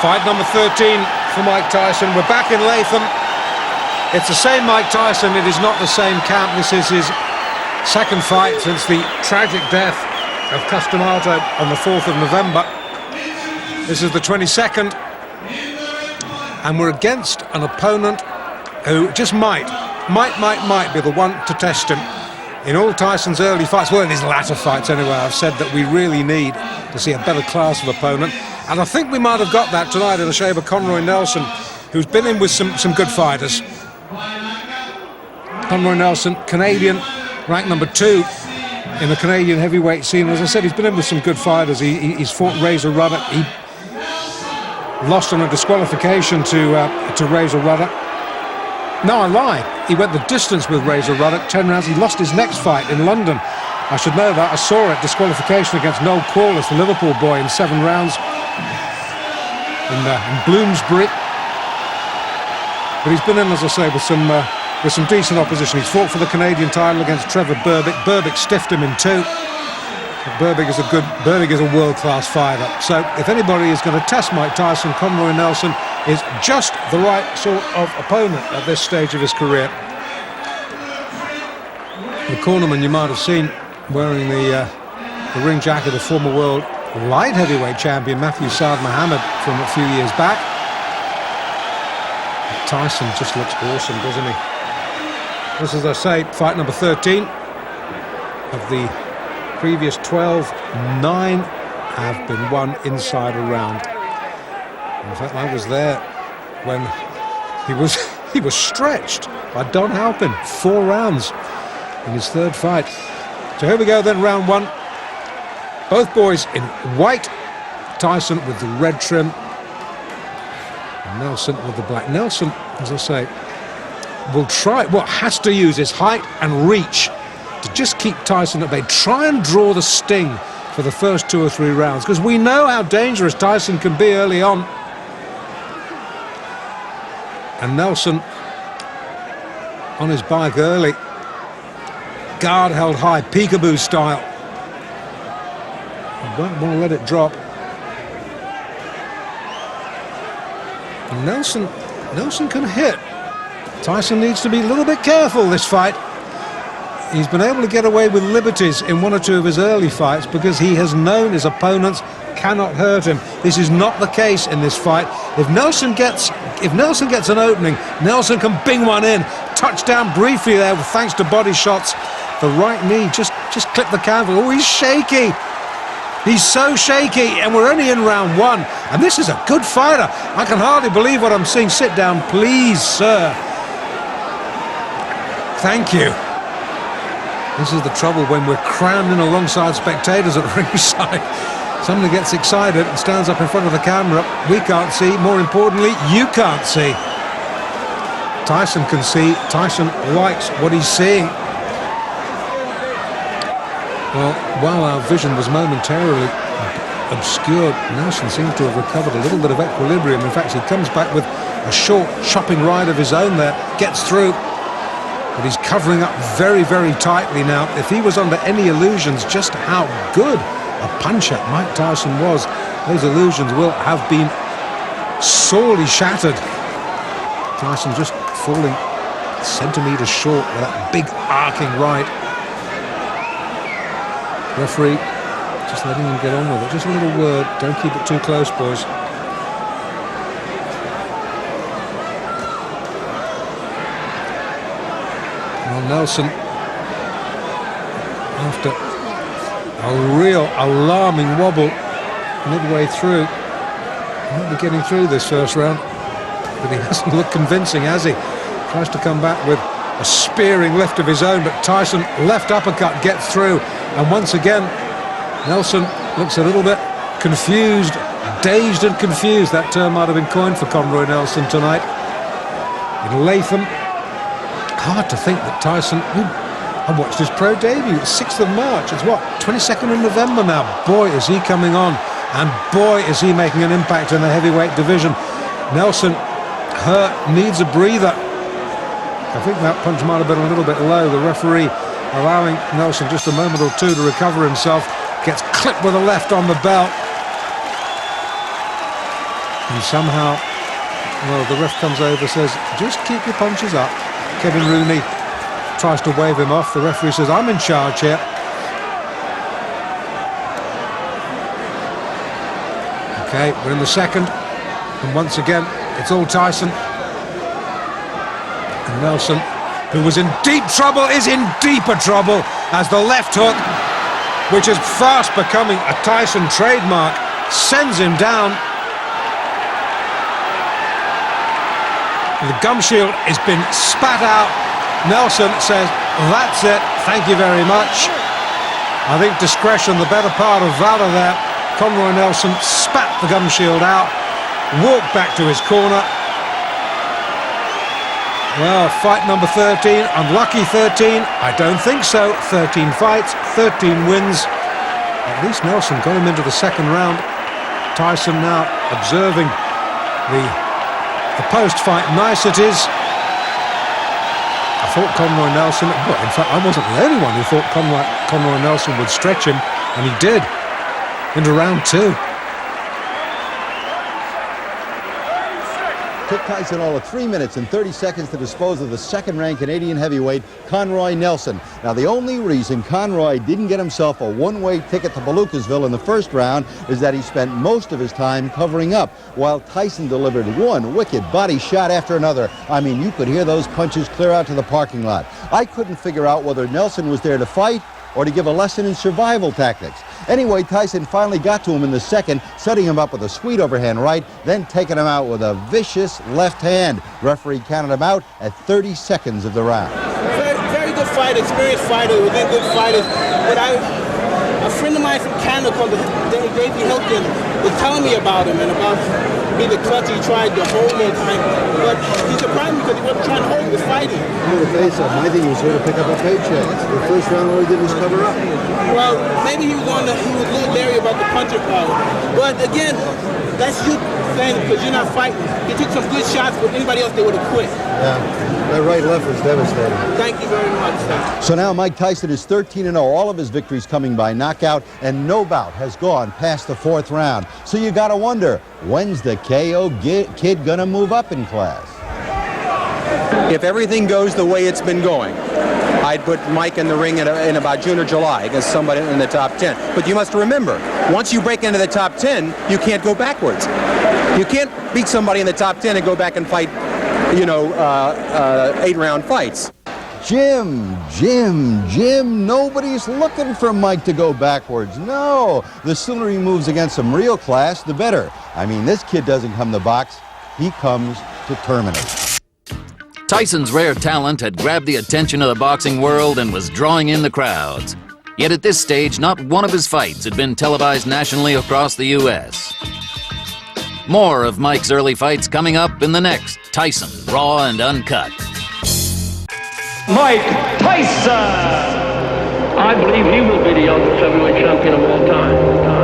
Fight number 13 for Mike Tyson. We're back in Latham. It's the same Mike Tyson. It is not the same camp. This is his second fight since the tragic death of Customato on the 4th of November. This is the 22nd. And we're against an opponent who just might be the one to test him. In all Tyson's early fights, well, in his latter fights anyway, I've said that we really need to see a better class of opponent. And I think we might have got that tonight in the shape of Conroi Nельсон, who's been in with some good fighters. Conroi Nельson, Canadian, ranked number 2 in the Canadian heavyweight scene. As I said, he's been in with some good fighters. He's fought Razor Ruddock. He lost on a disqualification to Razor Ruddock. No, I lie. He went the distance with Razor Ruddock, 10 rounds. He lost his next fight in London. I should know that. I saw it. Disqualification against Noel Corliss, the Liverpool boy, in 7 rounds in Bloomsbury. But he's been in, as I say, with some decent opposition. He's fought for the Canadian title against Trevor Berbick. Berbick stiffed him in 2. Berbick is a world-class fighter. So if anybody is going to test Mike Tyson, Conroi Nельson is just the right sort of opponent at this stage of his career. The cornerman you might have seen wearing the ring jacket of former world light heavyweight champion Matthew Saad Mohammed from a few years back. Tyson just looks awesome, doesn't he? This is, as I say, fight number 13 of the previous 12. 9 have been won inside a round. In fact, I was there when he was stretched by Don Halpin. 4 rounds in his 3rd fight. So here we go then, round 1. Both boys in white. Tyson with the red trim, and Nельson with the black. Nельson, as I say, will try, has to use his height and reach to just keep Tyson at bay. Try and draw the sting for the first 2 or 3 rounds, because we know how dangerous Tyson can be early on. And Nельson on his bike early. Guard held high, peekaboo style. You don't want to let it drop. And Nельson can hit. Tyson needs to be a little bit careful this fight. He's been able to get away with liberties in 1 or 2 of his early fights because he has known his opponents cannot hurt him. This is not the case in this fight. If Nельson gets an opening, Nельson can bing one in. Touchdown briefly there, thanks to body shots. The right knee just clipped the canvas. Oh, he's shaky. He's so shaky, and we're only in round 1. And this is a good fighter. I can hardly believe what I'm seeing. Sit down, please, sir. Thank you. This is the trouble when we're crammed in alongside spectators at ringside. Somebody gets excited and stands up in front of the camera. We can't see. More importantly, you can't see. Tyson can see. Tyson likes what he's seeing. Well, while our vision was momentarily obscured, Nельson seems to have recovered a little bit of equilibrium. In fact, he comes back with a short chopping right of his own there, gets through, but he's covering up very, very tightly now. If he was under any illusions just how good a puncher Mike Tyson was, those illusions will have been sorely shattered. Tyson just falling centimetres short with that big arcing right. Referee just letting him get on with it. Just a little word. Don't keep it too close, boys. Well, Nельson, after a real alarming wobble midway through, might be getting through this first round, but he hasn't looked convincing, has he? Tries to come back with a spearing lift of his own, but Tyson left uppercut gets through. And once again, Nельson looks a little bit confused, dazed and confused. That term might have been coined for Conroi Nельson tonight in Latham. Hard to think that Tyson, I watched his pro debut, 6th of March. It's what, 22nd of November now. Boy, is he coming on, and boy, is he making an impact in the heavyweight division. Nельson hurt, needs a breather. I think that punch might have been a little bit low. The referee allowing Nельson just a moment or 2 to recover himself. Gets clipped with a left on the belt. And somehow, well, the ref comes over, says, just keep your punches up. Kevin Rooney tries to wave him off. The referee says, I'm in charge here. Okay, we're in the second. And once again, it's all Taison. And Nельсон, who was in deep trouble, is in deeper trouble as the left hook, which is fast becoming a Taison trademark, sends him down. The gum shield has been spat out. Nельson says, that's it, thank you very much. I think discretion, the better part of valor there. Conroi Nельson spat the gum shield out, walked back to his corner. Well, fight number 13, unlucky 13, I don't think so. 13 fights, 13 wins. At least Nельson got him into the second round. Taison now observing the post-fight niceties. I thought Conroi Nельson, well, in fact, I wasn't the only one who thought Conroi Nельson would stretch him, and he did, into round 2. Took Taison all of 3 minutes and 30 seconds to dispose of the second-ranked Canadian heavyweight, Conroi Nельson. Now, the only reason Conroi didn't get himself a one-way ticket to Palookasville in the first round is that he spent most of his time covering up, while Taison delivered one wicked body shot after another. I mean, you could hear those punches clear out to the parking lot. I couldn't figure out whether Nельson was there to fight or to give a lesson in survival tactics. Anyway, Taison finally got to him in the second, setting him up with a sweet overhand right, then taking him out with a vicious left hand. Referee counted him out at 30 seconds of the round. Very good fighter, experienced fighter, within good fighters. But a friend of mine from Canada called Davey Hilton was telling me about him and about being the clutch he tried the whole time. But he surprised me because he wasn't trying to hold, he was fighting. To face up, my thing was here to pick up a paycheck. The first round all he did was cover up. Well, maybe he was a little leery about the puncher power. But again, that's you saying because you're not fighting. He took some good shots, but anybody else, they would have quit. Yeah, that right left was devastating. Thank you very much, sir. So now Mike Tyson is 13-0, all of his victories coming by knockout, and no bout has gone past the fourth round. So you gotta wonder, when's the KO kid gonna move up in class? If everything goes the way it's been going, I'd put Mike in the ring in about June or July against somebody in the top 10. But you must remember, once you break into the top 10, you can't go backwards. You can't beat somebody in the top 10 and go back and fight, 8-round fights. Jim, nobody's looking for Mike to go backwards. No, the sooner he moves against some real class, the better. I mean, this kid doesn't come to box, he comes to terminate. Tyson's rare talent had grabbed the attention of the boxing world and was drawing in the crowds. Yet at this stage, not one of his fights had been televised nationally across the U.S. More of Mike's early fights coming up in the next Taison Raw and Uncut. Mike Tyson! I believe he will be the youngest heavyweight champion of all time.